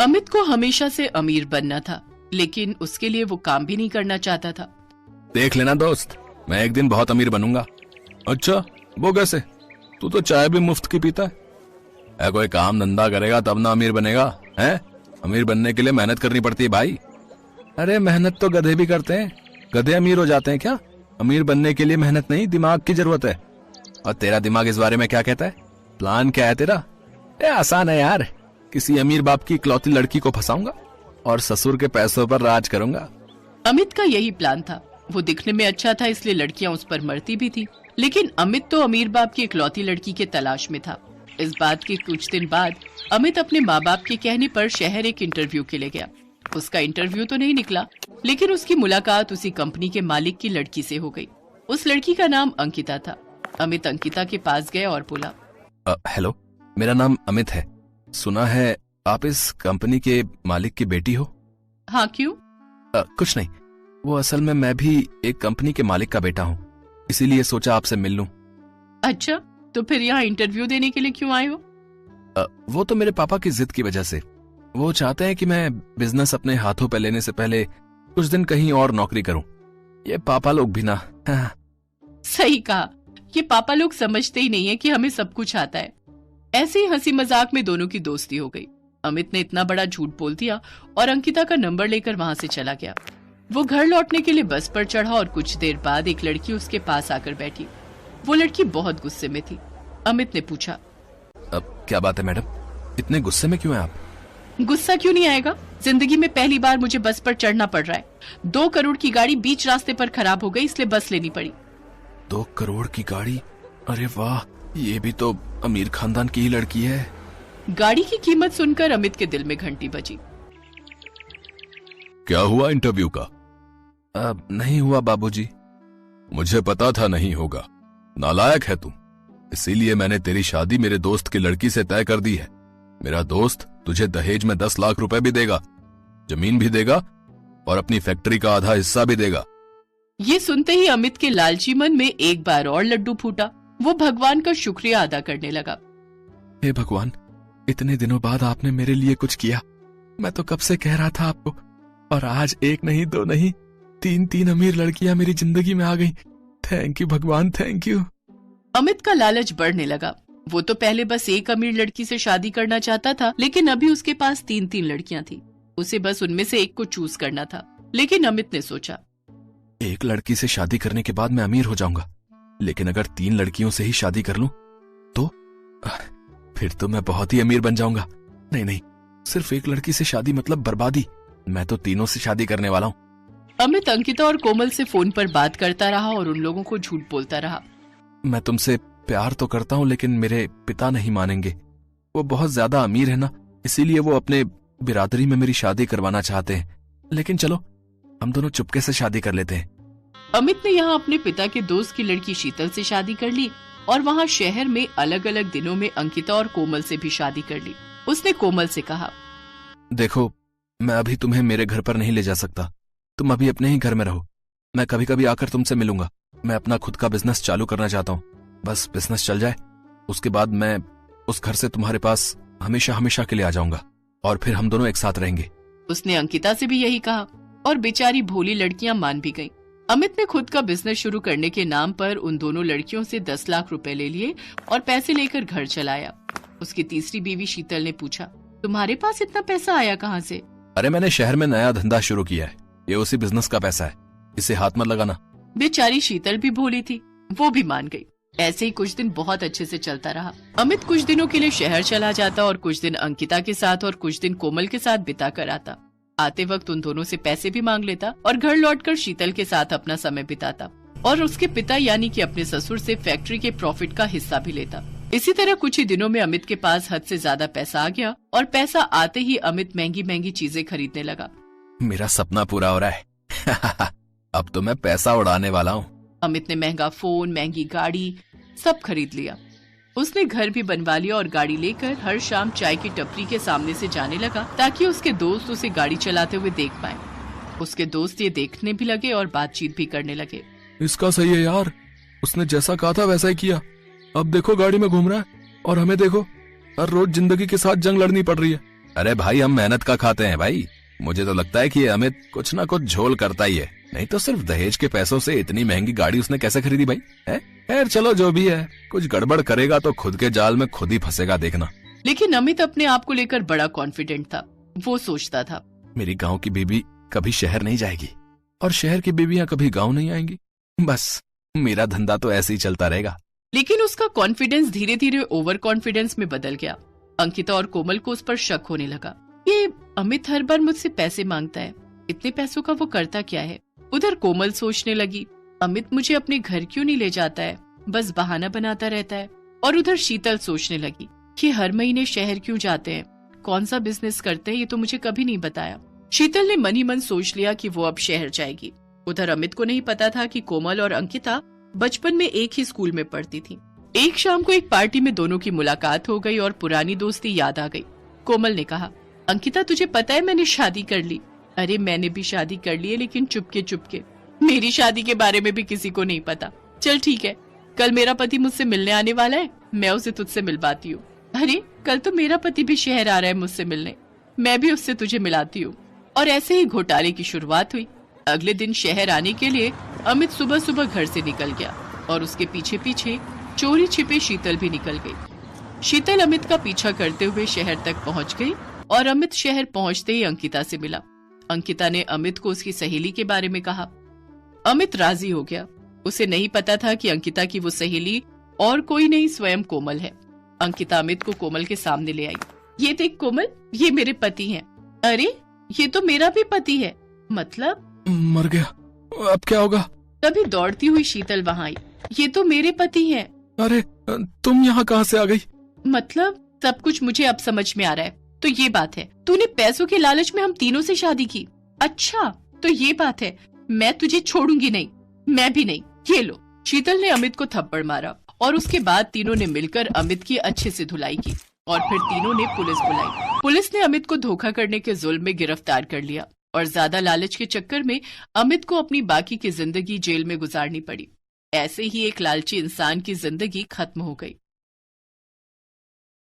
अमित को हमेशा से अमीर बनना था, लेकिन उसके लिए वो काम भी नहीं करना चाहता था। देख लेना दोस्त, मैं एक दिन बहुत अमीर बनूंगा। अच्छा, वो कैसे? तू तो चाय भी मुफ्त की पीता है। कोई काम धंधा करेगा तब ना अमीर बनेगा है? अमीर बनने के लिए मेहनत करनी पड़ती है भाई। अरे मेहनत तो गधे भी करते हैं, गधे अमीर हो जाते हैं क्या? अमीर बनने के लिए मेहनत नहीं, दिमाग की जरूरत है। और तेरा दिमाग इस बारे में क्या कहता है? प्लान क्या है तेरा? आसान है यार, किसी अमीर बाप की इकलौती लड़की को फंसाऊंगा और ससुर के पैसों पर राज करूंगा। अमित का यही प्लान था। वो दिखने में अच्छा था, इसलिए लड़कियां उस पर मरती भी थी। लेकिन अमित तो अमीर बाप की इकलौती लड़की के तलाश में था। इस बात के कुछ दिन बाद अमित अपने माँ बाप के कहने पर शहर एक इंटरव्यू के लिए गया। उसका इंटरव्यू तो नहीं निकला, लेकिन उसकी मुलाकात उसी कंपनी के मालिक की लड़की से हो गई। उस लड़की का नाम अंकिता था। अमित अंकिता के पास गया और बोला, हेलो, मेरा नाम अमित है। सुना है आप इस कंपनी के मालिक की बेटी हो? हाँ, क्यों? कुछ नहीं, वो असल में मैं भी एक कंपनी के मालिक का बेटा हूँ, इसीलिए सोचा आपसे मिल लूं। अच्छा, तो फिर यहाँ इंटरव्यू देने के लिए क्यों आए हो? वो तो मेरे पापा की जिद की वजह से। वो चाहते हैं कि मैं बिजनेस अपने हाथों पे लेने से पहले कुछ दिन कहीं और नौकरी करूं। ये पापा लोग भी ना। सही कहा, ये पापा लोग समझते ही नहीं है कि हमें सब कुछ आता है। ऐसे ही हंसी मजाक में दोनों की दोस्ती हो गई। अमित ने इतना बड़ा झूठ बोल दिया और अंकिता का नंबर लेकर वहाँ से चला गया। वो घर लौटने के लिए बस पर चढ़ा और कुछ देर बाद एक लड़की उसके पास आकर बैठी। वो लड़की बहुत गुस्से में थी। अमित ने पूछा, अब क्या बात है मैडम, इतने गुस्से में क्यों हैं आप? गुस्सा क्यों नहीं आएगा? जिंदगी में पहली बार मुझे बस पर चढ़ना पड़ रहा है। 2 करोड़ की गाड़ी बीच रास्ते पर खराब हो गई, इसलिए बस लेनी पड़ी। 2 करोड़ की गाड़ी? अरे वाह, ये भी तो अमीर खानदान की ही लड़की है। गाड़ी की कीमत सुनकर अमित के दिल में घंटी बजी। क्या हुआ इंटरव्यू का? नहीं हुआ बाबूजी। मुझे पता था नहीं होगा, नालायक है तू। इसीलिए मैंने तेरी शादी मेरे दोस्त की लड़की से तय कर दी है। मेरा दोस्त तुझे दहेज में 10 लाख रुपए भी देगा, जमीन भी देगा और अपनी फैक्ट्री का आधा हिस्सा भी देगा। ये सुनते ही अमित के लालची मन में एक बार और लड्डू फूटा। वो भगवान का शुक्रिया अदा करने लगा। हे भगवान, इतने दिनों बाद आपने मेरे लिए कुछ किया। मैं तो कब से कह रहा था आपको, और आज 1 नहीं 2 नहीं 3 अमीर लड़कियां मेरी जिंदगी में आ गई। थैंक यू भगवान, थैंक यू। अमित का लालच बढ़ने लगा। वो तो पहले बस एक अमीर लड़की से शादी करना चाहता था, लेकिन अभी उसके पास 3 लड़कियां थी। उसे बस उनमें से एक को चूज करना था। लेकिन अमित ने सोचा, एक लड़की से शादी करने के बाद मैं अमीर हो जाऊंगा, लेकिन अगर 3 लड़कियों से ही शादी कर लूं तो फिर तो मैं बहुत ही अमीर बन जाऊंगा। नहीं, सिर्फ एक लड़की से शादी मतलब बर्बादी। मैं तो तीनों से शादी करने वाला हूँ। अमित अंकिता और कोमल से फोन पर बात करता रहा और उन लोगों को झूठ बोलता रहा। मैं तुमसे प्यार तो करता हूँ, लेकिन मेरे पिता नहीं मानेंगे। वो बहुत ज्यादा अमीर है ना, इसीलिए वो अपने बिरादरी में मेरी शादी करवाना चाहते हैं। लेकिन चलो, हम दोनों चुपके से शादी कर लेते हैं। अमित ने यहाँ अपने पिता के दोस्त की लड़की शीतल से शादी कर ली और वहाँ शहर में अलग अलग दिनों में अंकिता और कोमल से भी शादी कर ली। उसने कोमल से कहा, देखो, मैं अभी तुम्हें मेरे घर पर नहीं ले जा सकता। तुम अभी अपने ही घर में रहो। मैं कभी कभी आकर तुमसे मिलूंगा। मैं अपना खुद का बिजनेस चालू करना चाहता हूँ। बस बिजनेस चल जाए, उसके बाद मैं उस घर से तुम्हारे पास हमेशा हमेशा के लिए आ जाऊंगा और फिर हम दोनों एक साथ रहेंगे। उसने अंकिता से भी यही कहा और बेचारी भोली लड़कियां मान भी गईं। अमित ने खुद का बिजनेस शुरू करने के नाम पर उन दोनों लड़कियों से 10 लाख रुपए ले लिए और पैसे लेकर घर चलाया। उसकी तीसरी बीवी शीतल ने पूछा, तुम्हारे पास इतना पैसा आया कहाँ से? अरे मैंने शहर में नया धंधा शुरू किया है, ये उसी बिजनेस का पैसा है, इसे हाथ मत लगाना। बेचारी शीतल भी भोली थी, वो भी मान गई। ऐसे ही कुछ दिन बहुत अच्छे से चलता रहा। अमित कुछ दिनों के लिए शहर चला जाता और कुछ दिन अंकिता के साथ और कुछ दिन कोमल के साथ बिता कर आता। आते वक्त उन दोनों से पैसे भी मांग लेता और घर लौटकर शीतल के साथ अपना समय बिताता और उसके पिता यानी कि अपने ससुर से फैक्ट्री के प्रॉफिट का हिस्सा भी लेता। इसी तरह कुछ ही दिनों में अमित के पास हद से ज्यादा पैसा आ गया और पैसा आते ही अमित महंगी महंगी चीजें खरीदने लगा। मेरा सपना पूरा हो रहा है। अब तो मैं पैसा उड़ाने वाला हूँ। अमित ने महंगा फोन, महंगी गाड़ी सब खरीद लिया। उसने घर भी बनवा लिया और गाड़ी लेकर हर शाम चाय की टपरी के सामने से जाने लगा ताकि उसके दोस्त उसे गाड़ी चलाते हुए देख पाएं। उसके दोस्त ये देखने भी लगे और बातचीत भी करने लगे। इसका सही है यार, उसने जैसा कहा था वैसा ही किया। अब देखो गाड़ी में घूम रहा है और हमें देखो हर रोज जिंदगी के साथ जंग लड़नी पड़ रही है। अरे भाई हम मेहनत का खाते हैं भाई। मुझे तो लगता है कि ये अमित कुछ ना कुछ झोल करता ही है, नहीं तो सिर्फ दहेज के पैसों से इतनी महंगी गाड़ी उसने कैसे खरीदी भाई? है खैर चलो जो भी है, कुछ गड़बड़ करेगा तो खुद के जाल में खुद ही फंसेगा देखना। लेकिन अमित अपने आप को लेकर बड़ा कॉन्फिडेंट था। वो सोचता था, मेरी गांव की बीबी कभी शहर नहीं जाएगी और शहर की बीबियां कभी गांव नहीं आएंगी। बस मेरा धंधा तो ऐसे ही चलता रहेगा। लेकिन उसका कॉन्फिडेंस धीरे धीरे ओवर कॉन्फिडेंस में बदल गया। अंकिता और कोमल को उस पर शक होने लगा। ये अमित हर बार मुझसे पैसे मांगता है, इतने पैसों का वो करता क्या है? उधर कोमल सोचने लगी, अमित मुझे अपने घर क्यों नहीं ले जाता है, बस बहाना बनाता रहता है। और उधर शीतल सोचने लगी, ये हर महीने शहर क्यों जाते हैं, कौन सा बिजनेस करते हैं, ये तो मुझे कभी नहीं बताया। शीतल ने मन ही मन सोच लिया कि वो अब शहर जाएगी। उधर अमित को नहीं पता था कि कोमल और अंकिता बचपन में एक ही स्कूल में पढ़ती थी। एक शाम को एक पार्टी में दोनों की मुलाकात हो गई और पुरानी दोस्ती याद आ गई। कोमल ने कहा, अंकिता तुझे पता है मैंने शादी कर ली। अरे मैंने भी शादी कर ली है, लेकिन चुपके चुपके। मेरी शादी के बारे में भी किसी को नहीं पता। चल ठीक है, कल मेरा पति मुझसे मिलने आने वाला है, मैं उसे तुझसे मिलवाती हूँ। अरे कल तो मेरा पति भी शहर आ रहा है मुझसे मिलने, मैं भी उससे तुझे मिलाती हूँ। और ऐसे ही घोटाले की शुरुआत हुई। अगले दिन शहर आने के लिए अमित सुबह सुबह घर से निकल गया और उसके पीछे पीछे चोरी छिपे शीतल भी निकल गई। शीतल अमित का पीछा करते हुए शहर तक पहुंच गई और अमित शहर पहुंचते ही अंकिता से मिला। अंकिता ने अमित को उसकी सहेली के बारे में कहा। अमित राजी हो गया। उसे नहीं पता था कि अंकिता की वो सहेली और कोई नहीं स्वयं कोमल है। अंकिता अमित को कोमल के सामने ले आई। ये देख कोमल, ये मेरे पति हैं। अरे ये तो मेरा भी पति है। मतलब? मर गया, अब क्या होगा? तभी दौड़ती हुई शीतल वहाँ आई। ये तो मेरे पति हैं। अरे तुम यहाँ कहाँ से आ गई? मतलब सब कुछ मुझे अब समझ में आ रहा है। तो ये बात है, तूने पैसों के लालच में हम तीनों से शादी की। अच्छा तो ये बात है, मैं तुझे छोड़ूंगी नहीं, मैं भी नहीं। ये लो। शीतल ने अमित को थप्पड़ मारा और उसके बाद तीनों ने मिलकर अमित की अच्छे से धुलाई की और फिर तीनों ने पुलिस बुलाई। पुलिस ने अमित को धोखा करने के जुल्म में गिरफ्तार कर लिया और ज्यादा लालच के चक्कर में अमित को अपनी बाकी की जिंदगी जेल में गुजारनी पड़ी। ऐसे ही एक लालची इंसान की जिंदगी खत्म हो गई।